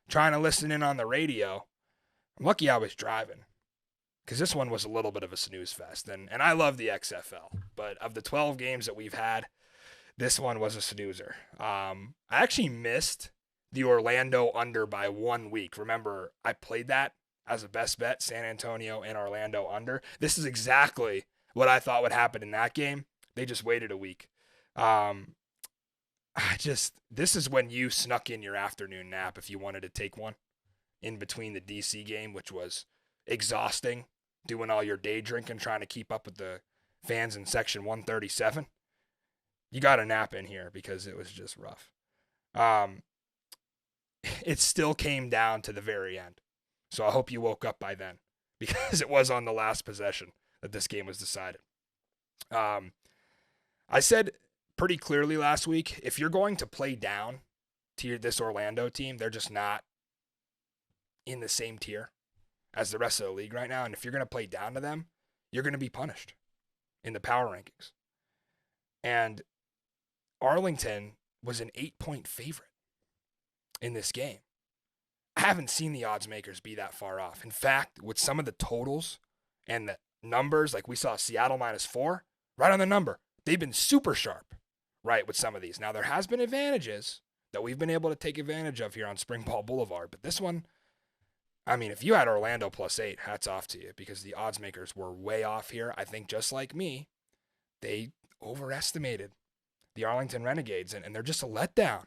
trying to listen in on the radio. I'm lucky I was driving because this one was a little bit of a snooze fest. And I love the XFL, but of the 12 games that we've had, this one was a snoozer. I actually missed the Orlando under by 1 week. Remember, I played that as a best bet, San Antonio and Orlando under. This is exactly what I thought would happen in that game. They just waited a week. This is when you snuck in your afternoon nap if you wanted to take one in between the DC game, which was exhausting, doing all your day drinking, trying to keep up with the fans in section 137. You got a nap in here because it was just rough. It still came down to the very end. So I hope you woke up by then because it was on the last possession that this game was decided. I said pretty clearly last week, if you're going to play down to this Orlando team, they're just not in the same tier as the rest of the league right now. And if you're going to play down to them, you're going to be punished in the power rankings. And Arlington was an 8-point favorite in this game. I haven't seen the odds makers be that far off. In fact, with some of the totals and the numbers, like we saw Seattle -4, right on the number. They've been super sharp, right, with some of these. Now, there has been advantages that we've been able to take advantage of here on Springball Boulevard. But this one, I mean, if you had Orlando +8, hats off to you because the odds makers were way off here. I think just like me, they overestimated the Arlington Renegades, and they're just a letdown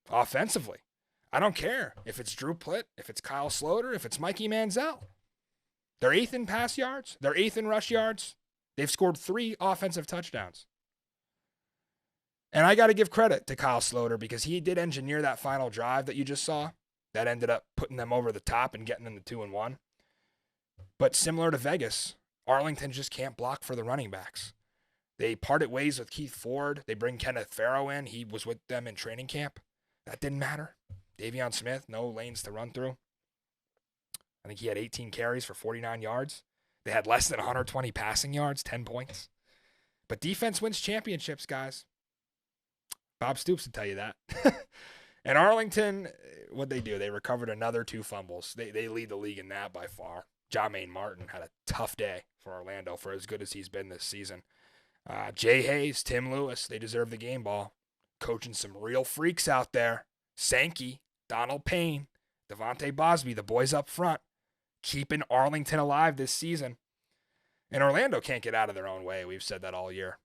offensively. I don't care if it's Drew Plitt, if it's Kyle Sloter, if it's Mikey Manziel. They're 8th in pass yards. They're 8th in rush yards. They've scored 3 offensive touchdowns. And I got to give credit to Kyle Sloter because he did engineer that final drive that you just saw that ended up putting them over the top and getting them to 2-1. But similar to Vegas, Arlington just can't block for the running backs. They parted ways with Keith Ford. They bring Kenneth Farrow in. He was with them in training camp. That didn't matter. Davion Smith, no lanes to run through. I think he had 18 carries for 49 yards. They had less than 120 passing yards, 10 points. But defense wins championships, guys. Bob Stoops would tell you that. And Arlington, what'd they do? They recovered another 2 fumbles. They lead the league in that by far. Jermaine Martin had a tough day for Orlando for as good as he's been this season. Jay Hayes, Tim Lewis, they deserve the game ball. Coaching some real freaks out there. Sankey, Donald Payne, Devontae Bosby, the boys up front, keeping Arlington alive this season. And Orlando can't get out of their own way. We've said that all year.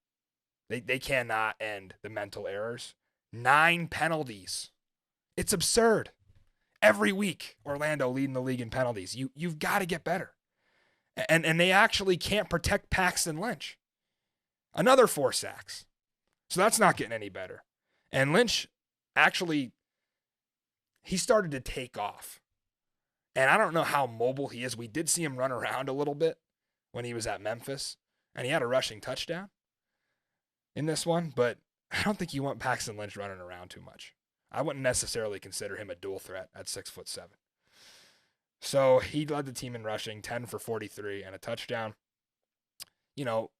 They cannot end the mental errors. 9 penalties. It's absurd. Every week, Orlando leading the league in penalties. You've got to get better. And they actually can't protect Paxton Lynch. Another 4 sacks. So that's not getting any better. And Lynch actually, he started to take off. And I don't know how mobile he is. We did see him run around a little bit when he was at Memphis. And he had a rushing touchdown in this one. But I don't think you want Paxton Lynch running around too much. I wouldn't necessarily consider him a dual threat at 6'7". So he led the team in rushing, 10 for 43 and a touchdown. You know,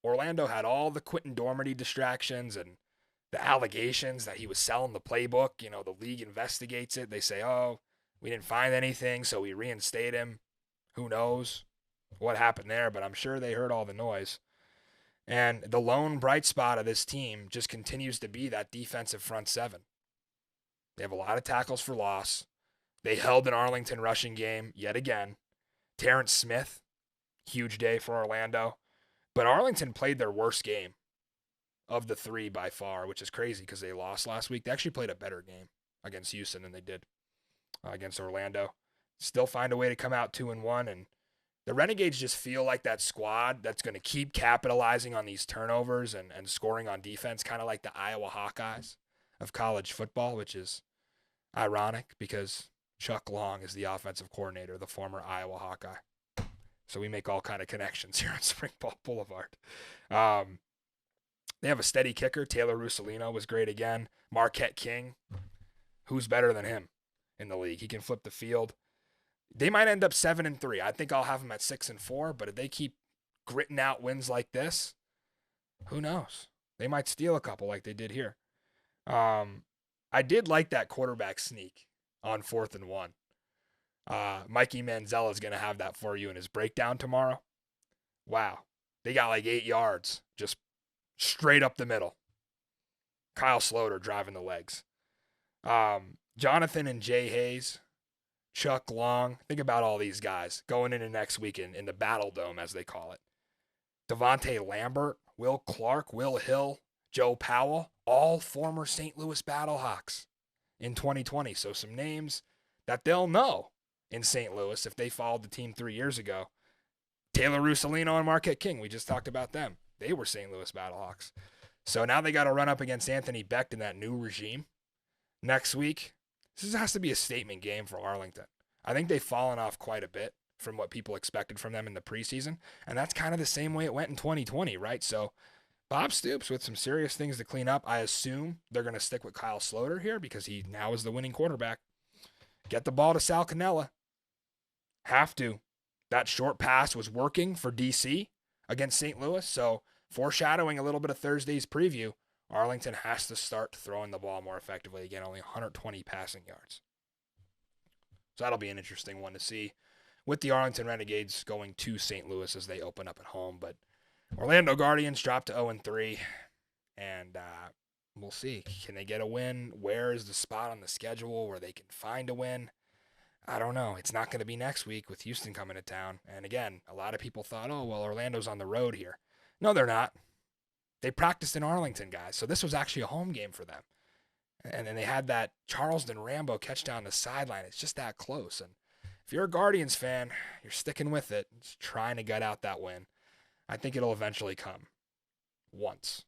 Orlando had all the Quentin Dormady distractions and the allegations that he was selling the playbook. You know, the league investigates it. They say, oh, we didn't find anything, so we reinstate him. Who knows what happened there, but I'm sure they heard all the noise. And the lone bright spot of this team just continues to be that defensive front 7. They have a lot of tackles for loss. They held an Arlington rushing game yet again. Terrence Smith, huge day for Orlando. But Arlington played their worst game of the 3 by far, which is crazy because they lost last week. They actually played a better game against Houston than they did against Orlando. Still find a way to come out 2-1. And the Renegades just feel like that squad that's going to keep capitalizing on these turnovers and scoring on defense, kind of like the Iowa Hawkeyes of college football, which is ironic because Chuck Long is the offensive coordinator, the former Iowa Hawkeye. So we make all kind of connections here on Springball Boulevard. They have a steady kicker. Taylor Russolino was great again. Marquette King, who's better than him in the league? He can flip the field. They might end up 7-3. I think I'll have them at 6-4, but if they keep gritting out wins like this, who knows? They might steal a couple like they did here. I did like that quarterback sneak on 4th and 1. Mikey Manziel is going to have that for you in his breakdown tomorrow. Wow. They got like 8 yards just straight up the middle. Kyle Sloter driving the legs. Jonathan and Jay Hayes, Chuck Long. Think about all these guys going into next week in the Battle Dome, as they call it. Devontae Lambert, Will Clark, Will Hill, Joe Powell, all former St. Louis Battlehawks in 2020. So some names that they'll know in St. Louis if they followed the team 3 years ago. Taylor Russolino and Marquette King, we just talked about them. They were St. Louis Battlehawks. So now they got to run up against Anthony Becht in that new regime next week. This has to be a statement game for Arlington. I think they've fallen off quite a bit from what people expected from them in the preseason, and that's kind of the same way it went in 2020, right? So Bob Stoops with some serious things to clean up. I assume they're going to stick with Kyle Sloter here because he now is the winning quarterback. Get the ball to Sal Cannella. Have to. That short pass was working for DC against St. Louis, so foreshadowing a little bit of Thursday's preview, Arlington has to start throwing the ball more effectively. Again, only 120 passing yards. So that'll be an interesting one to see with the Arlington Renegades going to St. Louis as they open up at home. But Orlando Guardians dropped to 0-3, and we'll see. Can they get a win? Where is the spot on the schedule where they can find a win? I don't know. It's not going to be next week with Houston coming to town. And again, a lot of people thought, oh, well, Orlando's on the road here. No, they're not. They practiced in Arlington, guys. So this was actually a home game for them. And then they had that Charleston Rambo catch down the sideline. It's just that close. And if you're a Guardians fan, you're sticking with it. Just trying to gut out that win. I think it'll eventually come. Once.